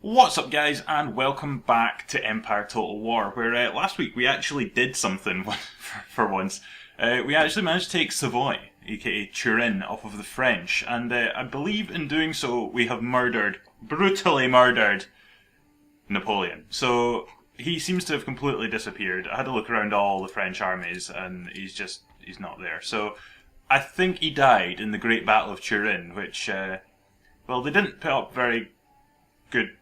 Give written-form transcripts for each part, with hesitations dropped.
What's up, guys, and welcome back to Empire Total War, where last week we actually did something for once. We actually managed to take Savoy, aka Turin, off of the French, and I believe in doing so we have brutally murdered, Napoleon. So he seems to have completely disappeared. I had to look around all the French armies, and he's not there. So I think he died in the Great Battle of Turin, which, well, they didn't put up very good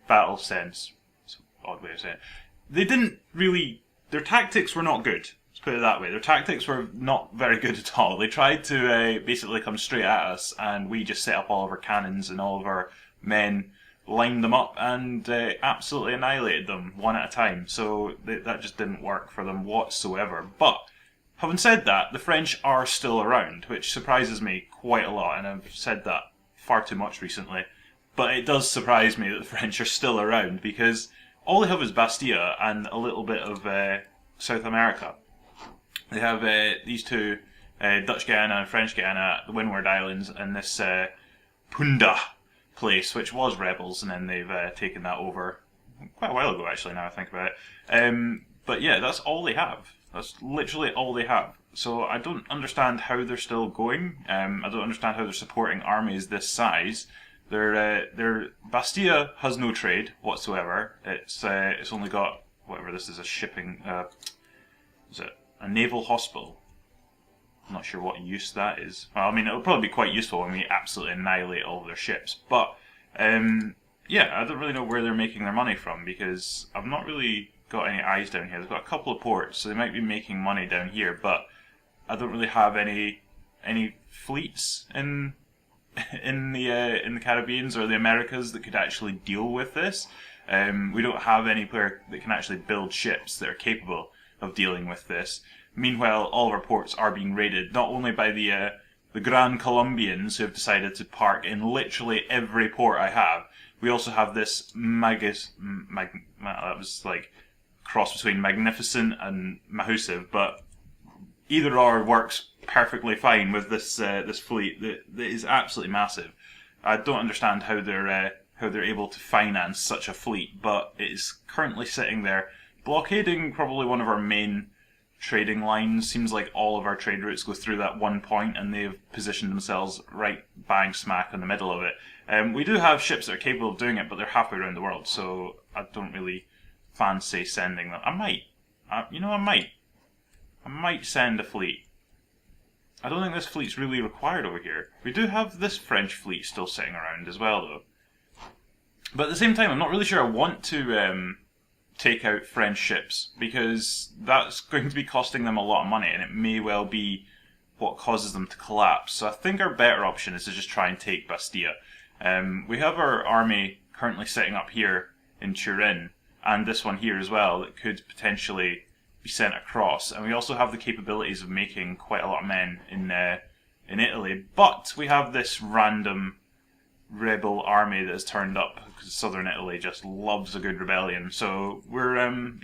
battle sense. It's an odd way of saying it. They didn't really... Their tactics were not good. Let's put it that way. Their tactics were not very good at all. They tried to basically come straight at us, and we just set up all of our cannons and all of our men, lined them up, and absolutely annihilated them one at a time. So that just didn't work for them whatsoever. But having said that, the French are still around, which surprises me quite a lot, and I've said that far too much recently. But it does surprise me that the French are still around, because all they have is Bastia and a little bit of South America. They have these two, Dutch Guiana and French Guiana, the Windward Islands, and this Punda place, which was rebels, and then they've taken that over quite a while ago, actually, now I think about it. But yeah, that's all they have. That's literally all they have. So I don't understand how they're still going. I don't understand how they're supporting armies this size. Their Bastia has no trade whatsoever. It's only got whatever this is, a shipping. Is it a naval hospital? I'm not sure what use that is. Well, I mean, it'll probably be quite useful when we absolutely annihilate all of their ships. But yeah, I don't really know where they're making their money from, because I've not really got any eyes down here. They've got a couple of ports, so they might be making money down here. But I don't really have any fleets in the Caribbeans or the Americas that could actually deal with this. We don't have anywhere that can actually build ships that are capable of dealing with this. Meanwhile, all of our ports are being raided, not only by the Grand Columbians, who have decided to park in literally every port I have. We also have this that was like a cross between magnificent and mahusive, but either or works perfectly fine with this fleet that is absolutely massive. I don't understand how they're able to finance such a fleet, but it is currently sitting there blockading probably one of our main trading lines. Seems like all of our trade routes go through that one point, and they've positioned themselves right bang smack in the middle of it. We do have ships that are capable of doing it, but they're halfway around the world, so I don't really fancy sending them. I might send a fleet. I don't think this fleet's really required over here. We do have this French fleet still sitting around as well, though. But at the same time, I'm not really sure I want to take out French ships, because that's going to be costing them a lot of money, and it may well be what causes them to collapse. So I think our better option is to just try and take Bastia. We have our army currently sitting up here in Turin, and this one here as well, that could potentially be sent across, and we also have the capabilities of making quite a lot of men in Italy. But we have this random rebel army that has turned up because southern Italy just loves a good rebellion. So we're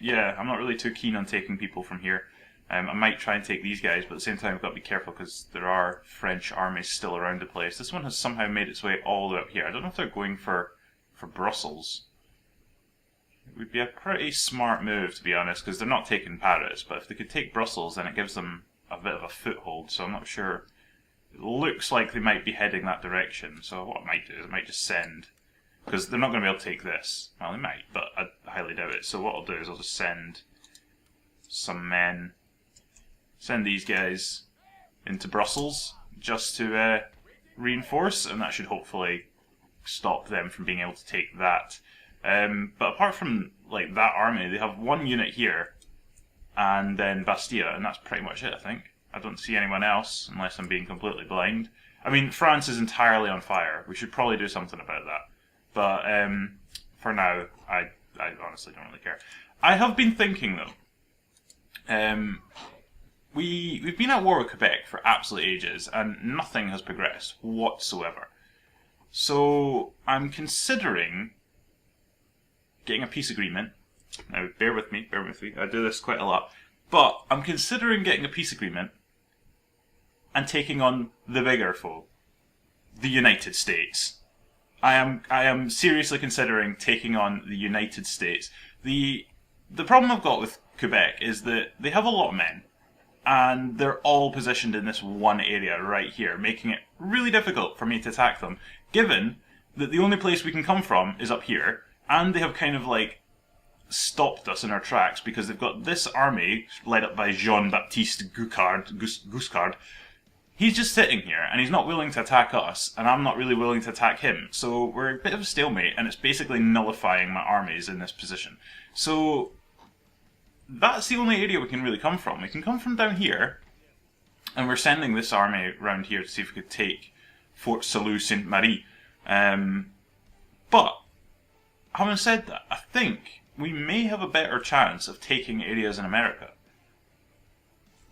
yeah, I'm not really too keen on taking people from here. I might try and take these guys, but at the same time I've got to be careful because there are French armies still around the place. This one has somehow made its way all the way up here. I don't know if they're going for Brussels. It would be a pretty smart move, to be honest, because they're not taking Paris, but if they could take Brussels, then it gives them a bit of a foothold, so I'm not sure. It looks like they might be heading that direction, so what I might do is I might just send, because they're not going to be able to take this. Well, they might, but I highly doubt it. So what I'll do is I'll just send some men, send these guys into Brussels, just to reinforce, and that should hopefully stop them from being able to take that. But apart from like that army, they have one unit here, and then Bastia, and that's pretty much it, I think. I don't see anyone else, unless I'm being completely blind. I mean, France is entirely on fire. We should probably do something about that. But for now, I honestly don't really care. I have been thinking, though. We've been at war with Quebec for absolute ages, and nothing has progressed whatsoever. So I'm considering getting a peace agreement. Now, bear with me, I do this quite a lot. But I'm considering getting a peace agreement and taking on the bigger foe, the United States. I am seriously considering taking on the United States. The problem I've got with Quebec is that they have a lot of men, and they're all positioned in this one area right here, making it really difficult for me to attack them, given that the only place we can come from is up here, and they have kind of like stopped us in our tracks because they've got this army led up by Jean-Baptiste Guiscard. He's just sitting here, and he's not willing to attack us, and I'm not really willing to attack him. So we're a bit of a stalemate, and it's basically nullifying my armies in this position. So that's the only area we can really come from. We can come from down here, and we're sending this army around here to see if we could take Fort Salut-Sainte-Marie. But, having said that, I think we may have a better chance of taking areas in America.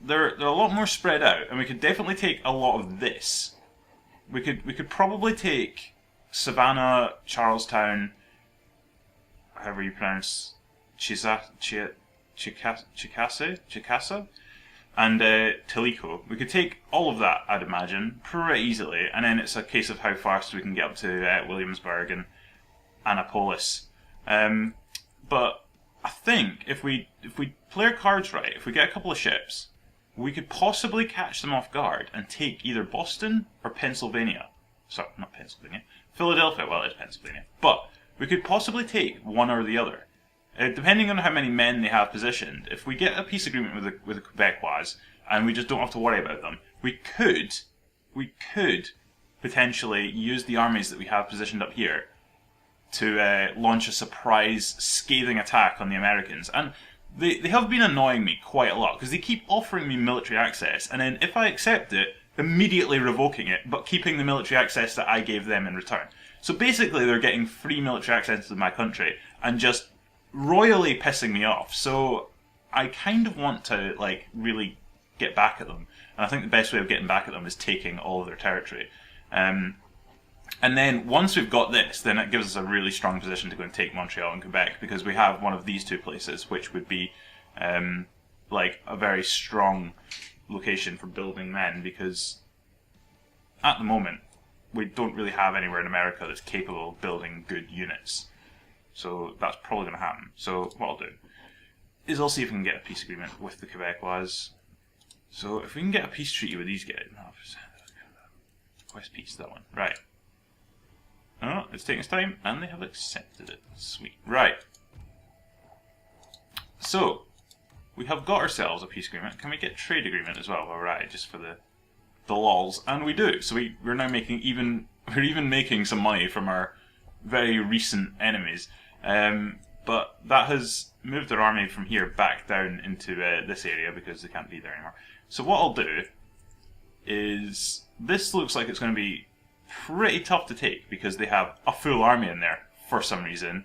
They're a lot more spread out, and we could definitely take a lot of this. We could probably take Savannah, Charlestown, however you pronounce Chicasa, and Tilico. We could take all of that, I'd imagine, pretty easily, and then it's a case of how fast we can get up to Williamsburg and Annapolis. But I think if we play our cards right, if we get a couple of ships, we could possibly catch them off guard and take either Boston or Pennsylvania. Sorry, not Pennsylvania. Philadelphia, well, it's Pennsylvania. But we could possibly take one or the other. Depending on how many men they have positioned, if we get a peace agreement with the Quebecois, and we just don't have to worry about them, we could potentially use the armies that we have positioned up here to launch a surprise, scathing attack on the Americans. And they have been annoying me quite a lot, because they keep offering me military access, and then if I accept it, immediately revoking it, but keeping the military access that I gave them in return. So basically they're getting free military access to my country, and just royally pissing me off. So I kind of want to, like, really get back at them. And I think the best way of getting back at them is taking all of their territory. And then once we've got this, then it gives us a really strong position to go and take Montreal and Quebec, because we have one of these two places, which would be like a very strong location for building men, because at the moment we don't really have anywhere in America that's capable of building good units. So that's probably going to happen. So what I'll do is I'll see if we can get a peace agreement with the Quebecois. So if we can get a peace treaty with these guys... Where's peace? That one. Right. Oh, it's taking its time, and they have accepted it. Sweet. Right. So, we have got ourselves a peace agreement. Can we get trade agreement as well? Alright, just for the lols. And we do. So we're now making we're even making some money from our very recent enemies. But that has moved our army from here back down into this area because they can't be there anymore. So what I'll do is, this looks like it's going to be pretty tough to take because they have a full army in there for some reason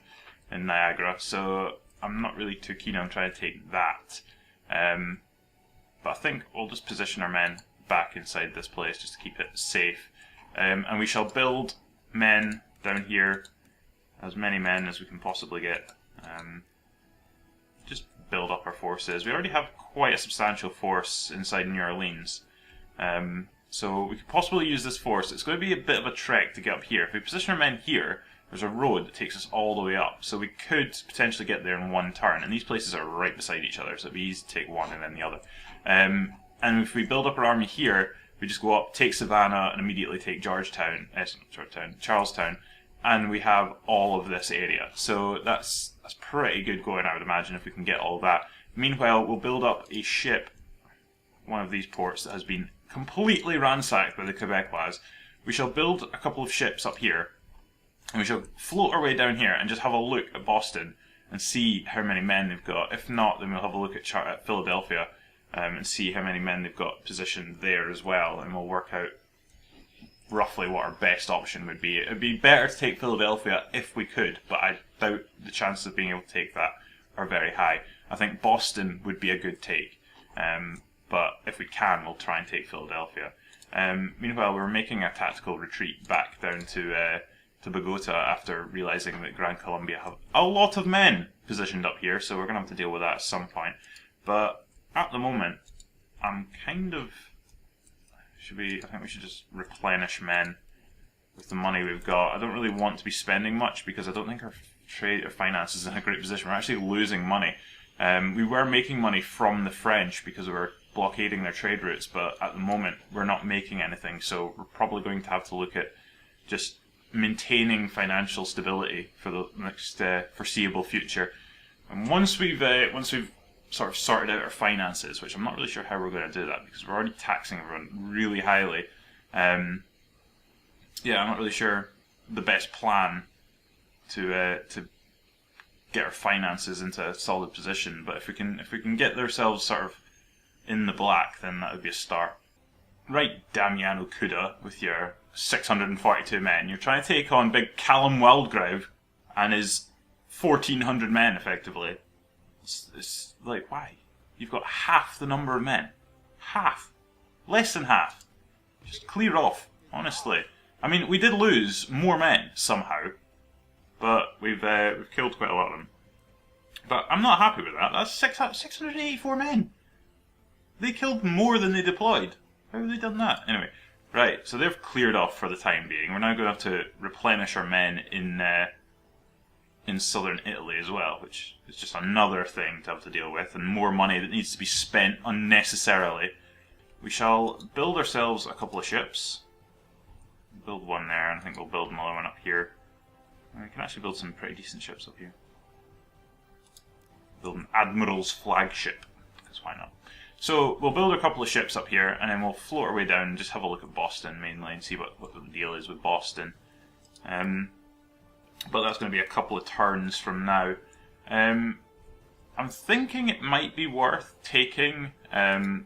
in Niagara, so I'm not really too keen on trying to take that. But I think we'll just position our men back inside this place just to keep it safe. And we shall build men down here, as many men as we can possibly get. Just build up our forces. We already have quite a substantial force inside New Orleans. So we could possibly use this force. It's going to be a bit of a trek to get up here. If we position our men here, there's a road that takes us all the way up. So we could potentially get there in one turn. And these places are right beside each other, so it'd be easy to take one and then the other. And if we build up our army here, we just go up, take Savannah, and immediately take Charlestown, and we have all of this area. So that's pretty good going, I would imagine, if we can get all of that. Meanwhile, we'll build up a ship, one of these ports that has been completely ransacked by the Quebecois. We shall build a couple of ships up here, and we shall float our way down here and just have a look at Boston and see how many men they've got. If not, then we'll have a look at Philadelphia and see how many men they've got positioned there as well, and we'll work out roughly what our best option would be. It would be better to take Philadelphia if we could, but I doubt the chances of being able to take that are very high. I think Boston would be a good take. But if we can, we'll try and take Philadelphia. Meanwhile, we're making a tactical retreat back down to Bogotá after realizing that Gran Colombia have a lot of men positioned up here, so we're going to have to deal with that at some point. But at the moment, I'm kind of... I think we should just replenish men with the money we've got. I don't really want to be spending much because I don't think our trade or finance is in a great position. We're actually losing money. We were making money from the French because we were blockading their trade routes, but at the moment we're not making anything, so we're probably going to have to look at just maintaining financial stability for the next foreseeable future. And once we've sort of sorted out our finances, which I'm not really sure how we're going to do that because we're already taxing everyone really highly. Yeah, I'm not really sure the best plan to get our finances into a solid position. But if we can get ourselves sort of in the black, then that would be a start. Right, Damiano Cuda, with your 642 men, you're trying to take on big Callum Wildgrave and his 1,400 men, effectively. It's like, why? You've got half the number of men. Half. Less than half. Just clear off, honestly. I mean, we did lose more men, somehow. But we've killed quite a lot of them. But I'm not happy with that. That's 684 men. They killed more than they deployed. How have they done that? Anyway, right, so they've cleared off for the time being. We're now going to have to replenish our men in southern Italy as well, which is just another thing to have to deal with, and more money that needs to be spent unnecessarily. We shall build ourselves a couple of ships. Build one there, and I think we'll build another one up here. We can actually build some pretty decent ships up here. Build an Admiral's flagship, because why not? So we'll build a couple of ships up here, and then we'll float our way down and just have a look at Boston mainly and see what the deal is with Boston. But that's going to be a couple of turns from now. I'm thinking it might be worth taking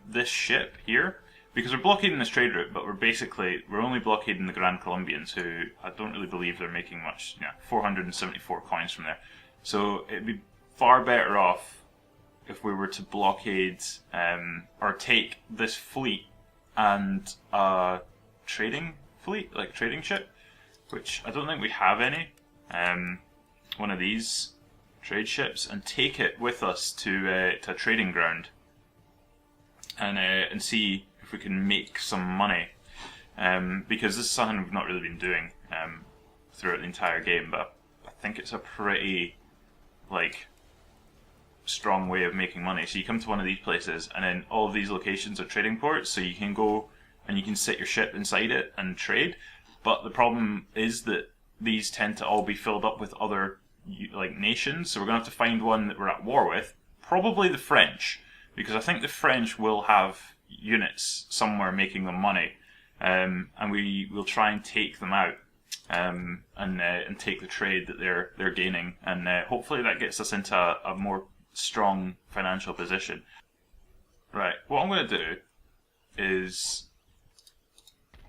this ship here, because we're blockading this trade route, but we're only blockading the Grand Columbians, who I don't really believe they're making much. Yeah, 474 coins from there. So it'd be far better off if we were to blockade or take this fleet and a trading fleet, like trading ship, which I don't think we have any. One of these trade ships, and take it with us to a trading ground and see if we can make some money, because this is something we've not really been doing throughout the entire game, but I think it's a pretty strong way of making money. So you come to one of these places, and then all of these locations are trading ports, so you can go and you can sit your ship inside it and trade. But the problem is that these tend to all be filled up with other nations, so we're going to have to find one that we're at war with, probably the French, because I think the French will have units somewhere making them money, and we will try and take them out and take the trade that they're gaining, and hopefully that gets us into a more strong financial position. Right, what I'm going to do is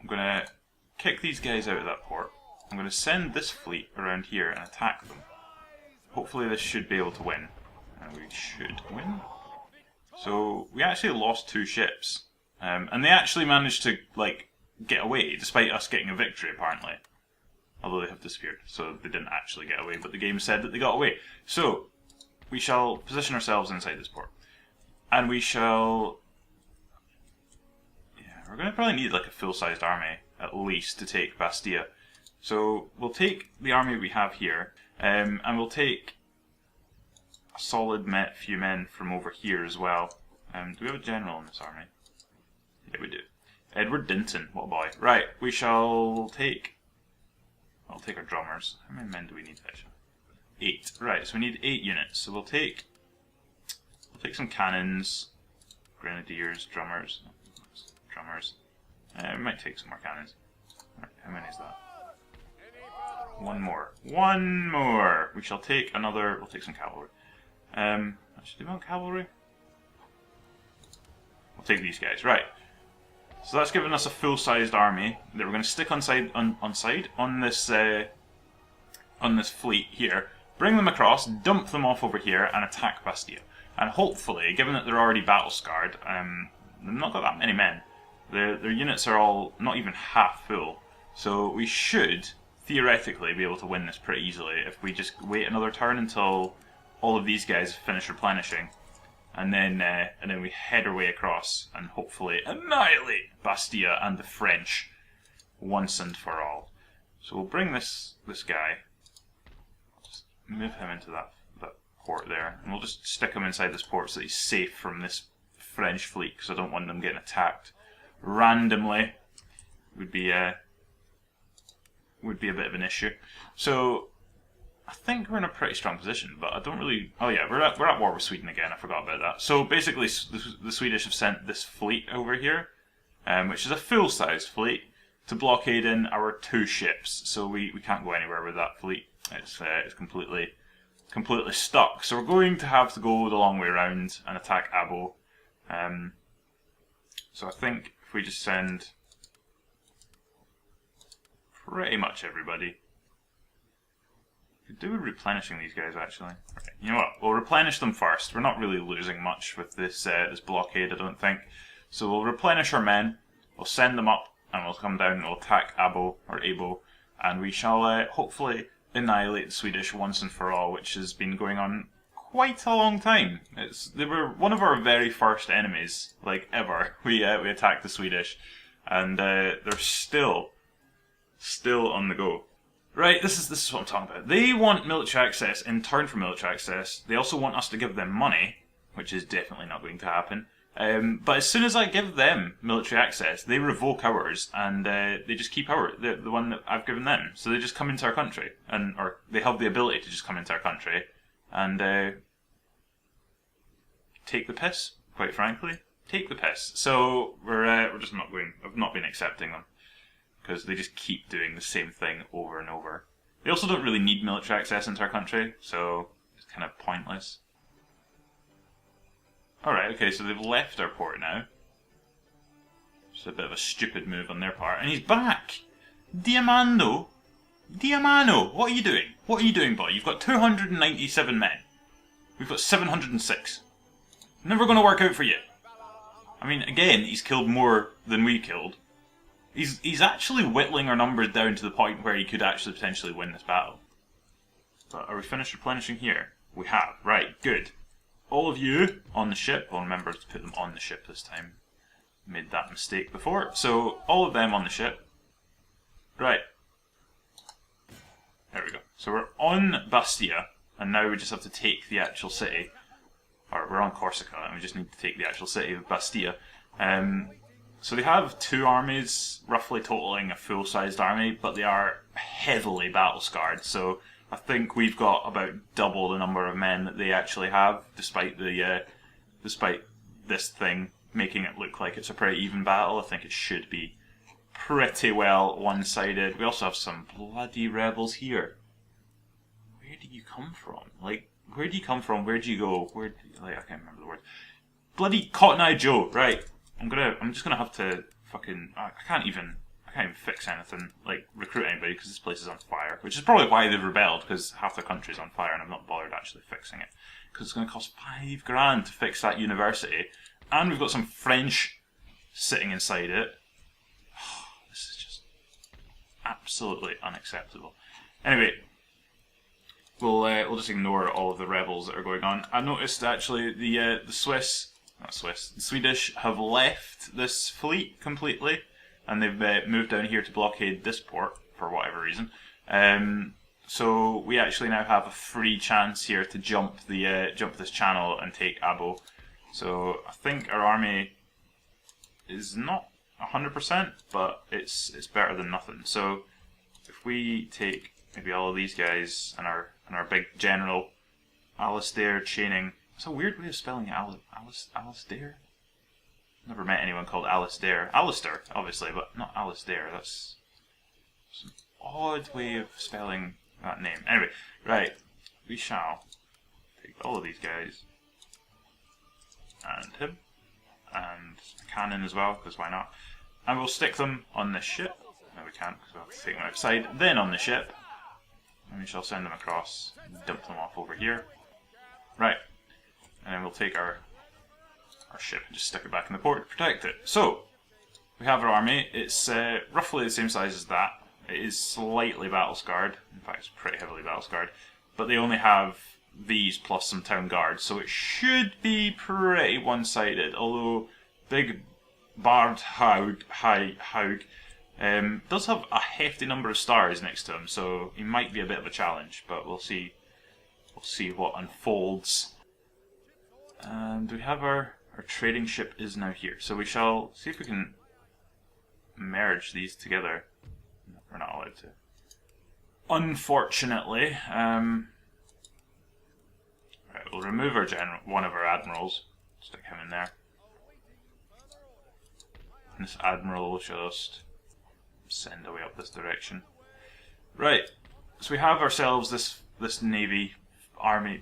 I'm going to kick these guys out of that port. I'm going to send this fleet around here and attack them. Hopefully this should be able to win. And we should win. So we actually lost 2 ships. And they actually managed to get away, despite us getting a victory apparently. Although they have disappeared, so they didn't actually get away, but the game said that they got away. So we shall position ourselves inside this port. And we shall... yeah, we're going to probably need a full-sized army, at least, to take Bastia. So we'll take the army we have here, and we'll take a solid few men from over here as well. Do we have a general in this army? Yeah, we do. Edward Dinton, what a boy. Right, we shall take... I'll take our drummers. How many men do we need actually? 8. Right, so we need 8 units. So we'll take some cannons, grenadiers, drummers. We might take some more cannons. Right, how many is that? One more. We shall take another. We'll take some cavalry. Actually, do we want cavalry? We'll take these guys. Right. So that's given us a full-sized army that we're going to stick on this fleet here. Bring them across, dump them off over here, and attack Bastia. And hopefully, given that they're already battle-scarred, they've not got that many men. Their units are all not even half full. So we should, theoretically, be able to win this pretty easily if we just wait another turn until all of these guys finish replenishing. And then we head our way across and hopefully annihilate Bastia and the French once and for all. So we'll bring this guy, just move him into that port there, and we'll just stick him inside this port so that he's safe from this French fleet, because I don't want them getting attacked randomly. Would be a bit of an issue. So I think we're in a pretty strong position, but I don't really... Oh yeah, we're at war with Sweden again, I forgot about that. So basically the Swedish have sent this fleet over here, which is a full-sized fleet, to blockade in our 2 ships. So we can't go anywhere with that fleet. It's completely stuck. So we're going to have to go the long way around and attack Abo. So I think if we just send pretty much everybody... Could do with replenishing these guys, actually. Right. You know what? We'll replenish them first. We're not really losing much with this this blockade, I don't think. So we'll replenish our men. We'll send them up, and we'll come down and we'll attack Abo or Abo, and we shall hopefully annihilate the Swedish once and for all, which has been going on quite a long time. They were one of our very first enemies, like ever. We attacked the Swedish, and they're still on the go. Right, this is what I'm talking about. They want military access in turn for military access. They also want us to give them money, which is definitely not going to happen. But as soon as I give them military access, they revoke ours, and they just keep the one that I've given them. So they just come into our country, or they have the ability to just come into our country and take the piss. Quite frankly, take the piss. So we're just not going. I've not been accepting them, because they just keep doing the same thing over and over. They also don't really need military access into our country, so it's kind of pointless. Alright, okay, so they've left our port now. It's a bit of a stupid move on their part. And he's back! Diamando! Diamano! What are you doing? What are you doing, boy? You've got 297 men. We've got 706. Never going to work out for you. I mean, again, he's killed more than we killed. He's actually whittling our numbers down to the point where he could actually potentially win this battle. But are we finished replenishing here? We have. Right, good. All of you on the ship. I'll remember to put them on the ship this time. Made that mistake before. So, all of them on the ship. Right. There we go. So we're on Bastia, and now we just have to take the actual city. Or we're on Corsica, and we just need to take the actual city of Bastia. So they have 2 armies, roughly totaling a full-sized army, but they are heavily battle-scarred, so I think we've got about double the number of men that they actually have, despite this thing making it look like it's a pretty even battle. I think it should be pretty well one-sided. We also have some bloody rebels here. Where do you come from? Like, where do you come from? Where do you go? I can't remember the word. Bloody Cotton Eye Joe, right. I'm just gonna have to fucking... I can't even fix anything, like, recruit anybody, because this place is on fire. Which is probably why they've rebelled, because half the country's on fire and I've not bothered actually fixing it. Because it's gonna cost $5,000 to fix that university. And we've got some French sitting inside it. This is just absolutely unacceptable. Anyway, we'll just ignore all of the rebels that are going on. I noticed actually the Swedish have left this fleet completely, and they've moved down here to blockade this port for whatever reason. So we actually now have a free chance here to jump this channel and take Abo. So I think our army is not 100%, but it's better than nothing. So if we take maybe all of these guys and our big general Alistair chaining. It's a weird way of spelling it, Alistair. Never met anyone called Alistair. Alistair, obviously, but not Alistair. That's some odd way of spelling that name. Anyway, right. We shall take all of these guys. And him. And a cannon as well, because why not? And we'll stick them on this ship. No, we can't, because we'll have to take them outside. Then on the ship. And we shall send them across and dump them off over here. Right. And then we'll take our ship and just stick it back in the port to protect it. So, we have our army. It's roughly the same size as that. It is slightly battle-scarred. In fact, it's pretty heavily battle-scarred. But they only have these plus some town guards, so it should be pretty one-sided. Although, big Bard Haug Does have a hefty number of stars next to him, so he might be a bit of a challenge, but we'll see. We'll see what unfolds. And we have our trading ship is now here, so we shall see if we can merge these together. No, we're not allowed to. Unfortunately, right, we'll remove our one of our admirals, stick him in there. And this admiral will just send away up this direction. Right, so we have ourselves this navy, army,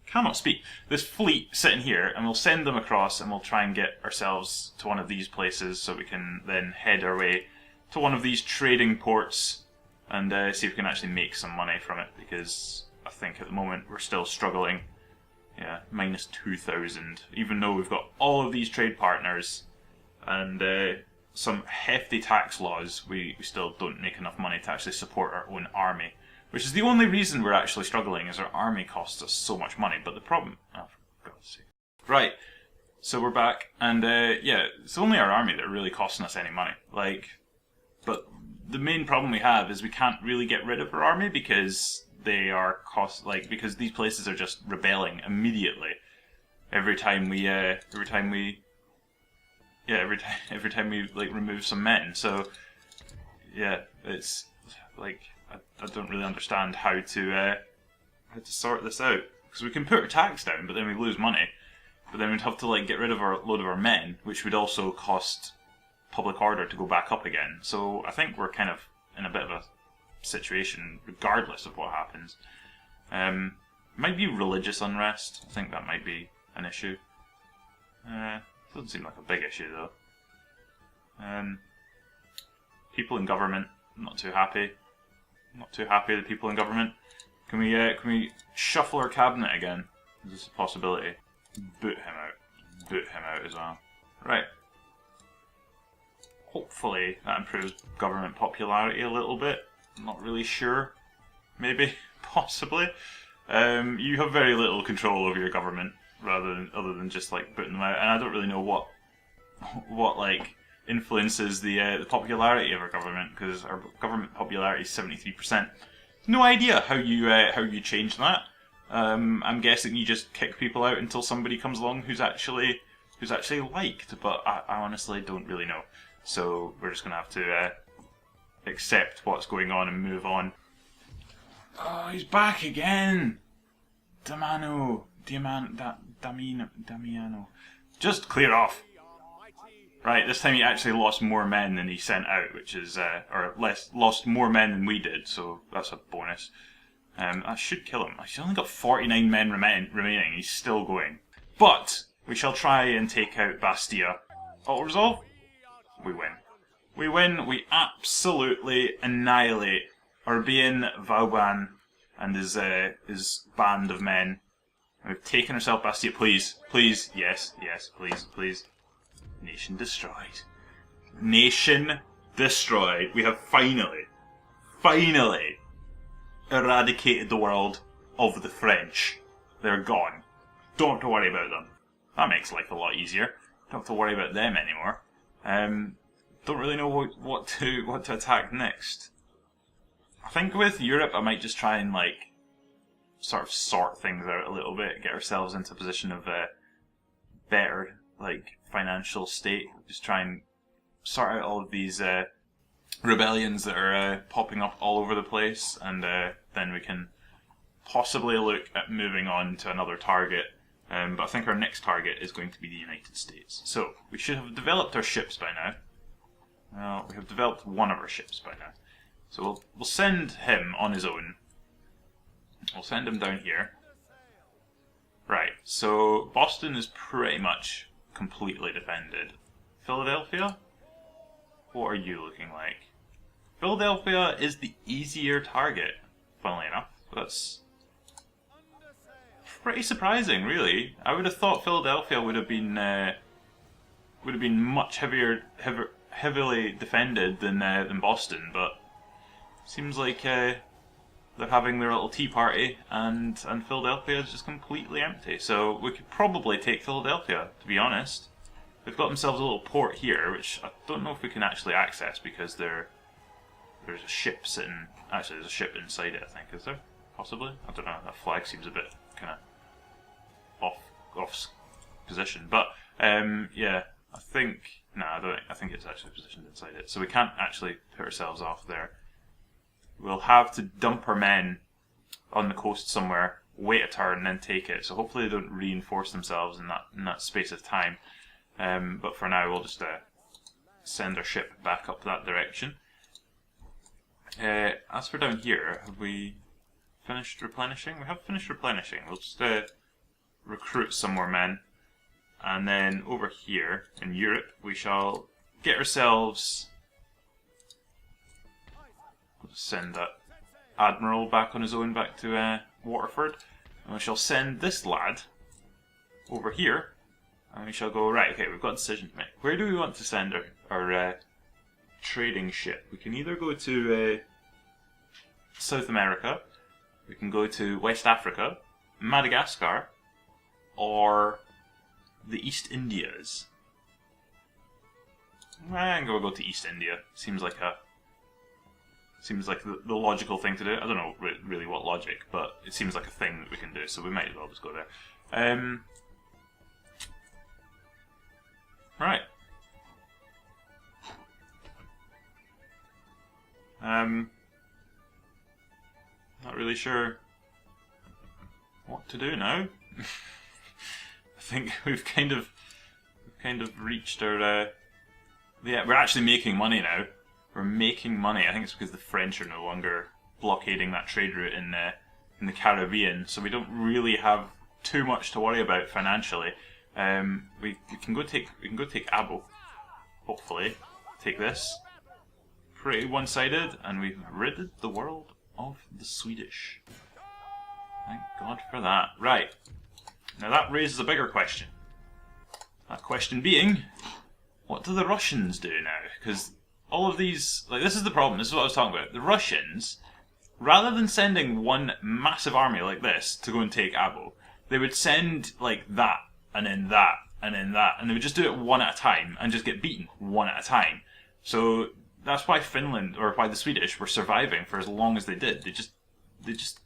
cannot speak, this fleet sitting here, and we'll send them across and we'll try and get ourselves to one of these places so we can then head our way to one of these trading ports and see if we can actually make some money from it, because I think at the moment we're still struggling. Yeah, minus 2,000, even though we've got all of these trade partners and some hefty tax laws, we still don't make enough money to actually support our own army. Which is the only reason we're actually struggling, is our army costs us so much money. But the problem... oh, for God's sake. Right, so we're back, and yeah, it's only our army that are really costing us any money. Like, but the main problem we have is we can't really get rid of our army because they are because these places are just rebelling immediately every time we like remove some men. So yeah, it's like I don't really understand how to sort this out, because we can put our tax down, but then we lose money. But then we'd have to like get rid of a load of our men, which would also cost public order to go back up again. So I think we're kind of in a bit of a situation, regardless of what happens. Might be religious unrest. I think that might be an issue. Doesn't seem like a big issue though. People in government, not too happy. Not too happy with the people in government. Can we shuffle our cabinet again? Is this a possibility? Boot him out. Boot him out as well. Right. Hopefully that improves government popularity a little bit. I'm not really sure. Maybe. Possibly. You have very little control over your government, other than just like booting them out. And I don't really know what like influences the popularity of our government, because our government popularity is 73%. No idea how you change that. I'm guessing you just kick people out until somebody comes along who's actually liked, but I honestly don't really know. So we're just gonna have to accept what's going on and move on. Oh, he's back again! Damiano. Just clear off. Right, this time he actually lost more men than he sent out, which is, lost more men than we did, so that's a bonus. I should kill him. He's only got 49 men remaining, he's still going. But, we shall try and take out Bastia. Auto-resolve? We win. We win, we absolutely annihilate Urbian Vauban and his band of men. We've taken ourselves Bastia, please, please, yes, please, please. Nation destroyed. Nation destroyed. We have finally eradicated the world of the French. They're gone. Don't have to worry about them. That makes life a lot easier. Don't have to worry about them anymore. Don't really know what to attack next. I think with Europe I might just try and like sort of sort things out a little bit, get ourselves into a position of better like financial state. Just try and sort out all of these rebellions that are popping up all over the place, and then we can possibly look at moving on to another target. But I think our next target is going to be the United States. So we should have developed our ships by now. Well, we have developed one of our ships by now. So we'll send him on his own. We'll send him down here. Right, so Boston is pretty much completely defended. Philadelphia? What are you looking like? Philadelphia is the easier target, funnily enough. That's pretty surprising, really. I would have thought Philadelphia would have been much heavily defended than Boston, but seems like they're having their little tea party, and Philadelphia is just completely empty. So we could probably take Philadelphia, to be honest. they've got themselves a little port here, which I don't know if we can actually access because there's a ship sitting. Actually, there's a ship inside it. I think, is there? Possibly. I don't know. That flag seems a bit kind of off position, but yeah. I think I don't. I think it's actually positioned inside it, so we can't actually put ourselves off there. We'll have to dump our men on the coast somewhere, wait a turn, and then take it. So hopefully they don't reinforce themselves in that space of time. But for now, we'll just send our ship back up that direction. As for down here, have we finished replenishing? We have finished replenishing. We'll just recruit some more men. And then over here in Europe, we shall get ourselves... We'll just send that admiral back on his own back to Waterford. And we shall send this lad over here. And we shall go, right, okay, we've got a decision to make. Where do we want to send our trading ship? We can either go to South America, we can go to West Africa, Madagascar, or the East Indias. I'm going to go to East India. Seems like the logical thing to do. I don't know really what logic, but it seems like a thing that we can do, so we might as well just go there. Right. Not really sure what to do now. I think we've kind of reached our. Yeah, we're actually making money now. We're making money. I think it's because the French are no longer blockading that trade route in the Caribbean, so we don't really have too much to worry about financially. We can go take Abo. Hopefully, take this. Pretty one-sided, and we've ridded the world of the Swedish. Thank God for that. Right. Now that raises a bigger question. That question being, what do the Russians do now? Because all of these, this is the problem, this is what I was talking about. The Russians, rather than sending one massive army like this to go and take Abo, they would send, that, and then that, and then that, and they would just do it one at a time, and just get beaten one at a time. So that's why Finland, or why the Swedish, were surviving for as long as they did. They just,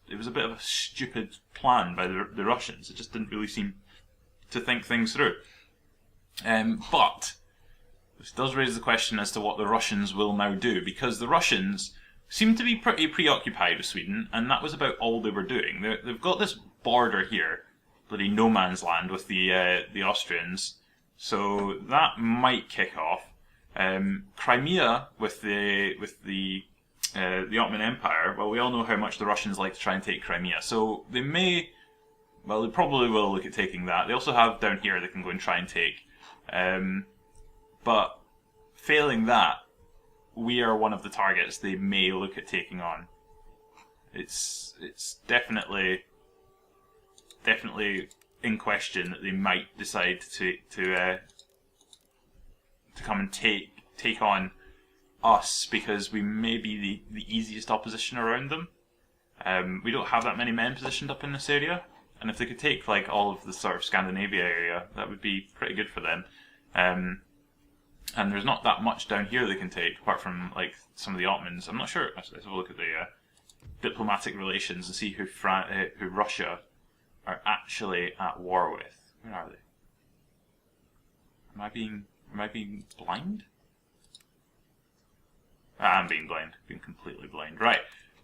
it was a bit of a stupid plan by the Russians. It just didn't really seem to think things through. But this does raise the question as to what the Russians will now do, because the Russians seem to be pretty preoccupied with Sweden, and that was about all they were doing. They've got this border here, bloody no man's land with the Austrians, so that might kick off. Crimea with the Ottoman Empire, well, we all know how much the Russians like to try and take Crimea, so they probably will look at taking that. They also have down here they can go and try and take. But failing that, we are one of the targets they may look at taking on. It's definitely in question that they might decide to come and take on us, because we may be the easiest opposition around them. We don't have that many men positioned up in this area, and if they could take all of the sort of Scandinavia area, that would be pretty good for them. And there's not that much down here they can take, apart from some of the Ottomans. I'm not sure. Let's have a look at the diplomatic relations and see who Russia are actually at war with. Where are they? Am I being blind? I'm being blind. Being completely blind. Right.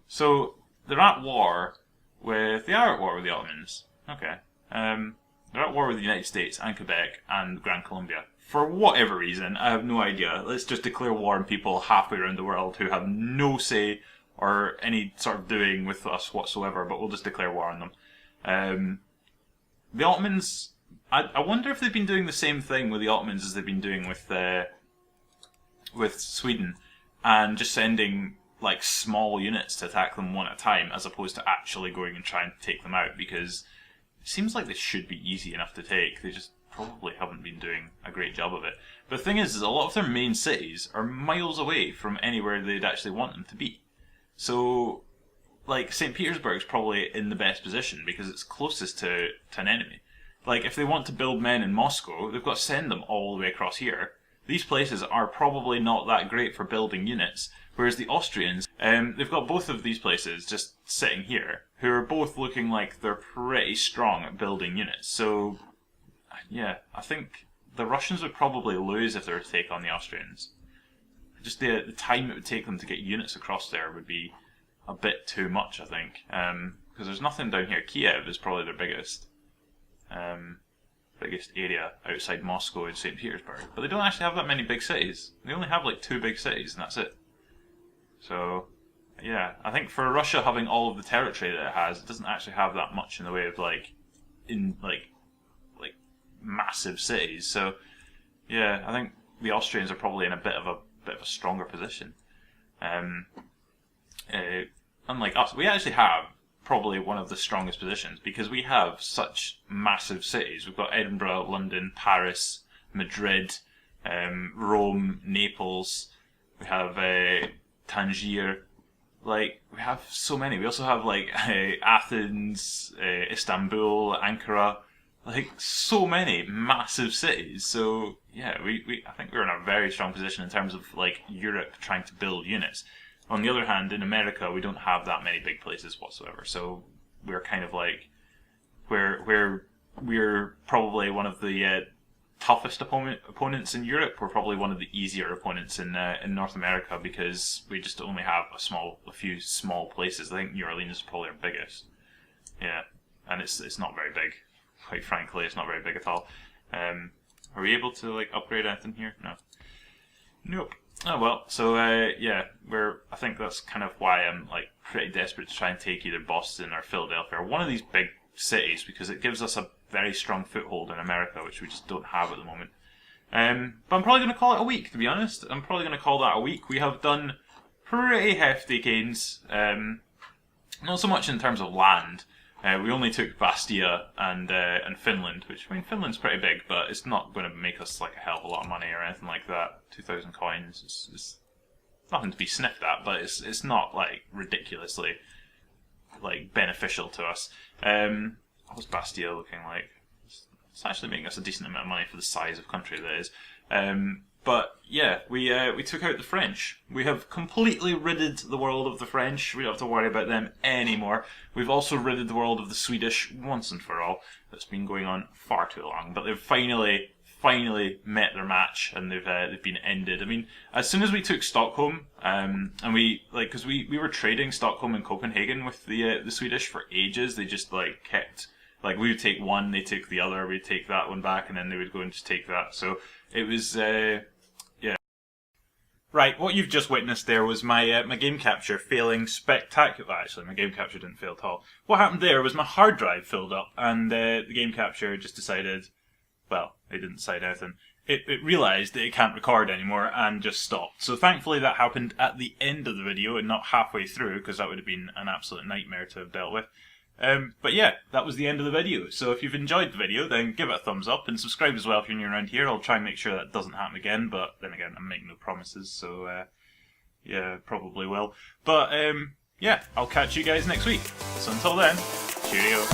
So they're at war with. They are at war with the Ottomans. Okay. They're at war with the United States and Quebec and Gran Colombia. For whatever reason, I have no idea. Let's just declare war on people halfway around the world who have no say or any sort of doing with us whatsoever, but we'll just declare war on them. The Ottomans, I wonder if they've been doing the same thing with the Ottomans as they've been doing with Sweden, and just sending small units to attack them one at a time, as opposed to actually going and trying to take them out, because it seems like they should be easy enough to take. They just probably haven't been doing a great job of it. But the thing is a lot of their main cities are miles away from anywhere they'd actually want them to be. So, St. Petersburg's probably in the best position because it's closest to an enemy. like, if they want to build men in Moscow, they've got to send them all the way across here. These places are probably not that great for building units, whereas the Austrians, they've got both of these places just sitting here, who are both looking like they're pretty strong at building units. So, yeah, I think the Russians would probably lose if they were to take on the Austrians. Just the time it would take them to get units across there would be a bit too much, I think. Because there's nothing down here. Kiev is probably their biggest area outside Moscow and St. Petersburg. But they don't actually have that many big cities. They only have like 2 big cities and that's it. So, yeah, I think for Russia having all of the territory that it has, it doesn't actually have that much in the way of like massive cities. So, yeah, I think the Austrians are probably in a bit of a stronger position. Unlike us, we actually have probably one of the strongest positions because we have such massive cities. We've got Edinburgh, London, Paris, Madrid, Rome, Naples. We have Tangier. Like, we have so many. We also have like Athens, Istanbul, Ankara. Like, so many massive cities. So yeah, I think we're in a very strong position in terms of like Europe trying to build units. On the other hand, in America, we don't have that many big places whatsoever. So we're kind of like, we're probably one of the toughest opponents in Europe. We're probably one of the easier opponents in North America because we just only have a few small places. I think New Orleans is probably our biggest. Yeah, and it's not very big. Quite frankly, it's not very big at all. Are we able to like upgrade anything here? No. Nope. Oh well. So yeah, I think that's kind of why I'm like pretty desperate to try and take either Boston or Philadelphia or one of these big cities because it gives us a very strong foothold in America, which we just don't have at the moment. But I'm probably going to call it a week, to be honest. I'm probably going to call that a week. We have done pretty hefty gains. Not so much in terms of land. We only took Bastia and Finland, which, I mean, Finland's pretty big, but it's not going to make us like a hell of a lot of money or anything like that. 2,000 coins, it's nothing to be sniffed at, but it's not like ridiculously like beneficial to us. What's Bastia looking like? It's actually making us a decent amount of money for the size of country that is. But yeah, we took out the French. We have completely ridded the world of the French. We don't have to worry about them anymore. We've also ridded the world of the Swedish once and for all. That's been going on far too long. But they've finally met their match and they've been ended. I mean, as soon as we took Stockholm, and we like because we were trading Stockholm and Copenhagen with the Swedish for ages. They just like kept. Like, we would take one, they take the other, we'd take that one back, and then they would go and just take that. So, it was, yeah. Right, what you've just witnessed there was my game capture failing spectacular. Actually, my game capture didn't fail at all. What happened there was my hard drive filled up, and the game capture just decided, well, it didn't decide anything. It realised that it can't record anymore and just stopped. So thankfully that happened at the end of the video and not halfway through, because that would have been an absolute nightmare to have dealt with. But yeah, that was the end of the video. So if you've enjoyed the video, then give it a thumbs up and subscribe as well if you're new around here. I'll try and make sure that doesn't happen again, but then again, I'm making no promises, so yeah, probably will. But yeah, I'll catch you guys next week. So until then, cheerio.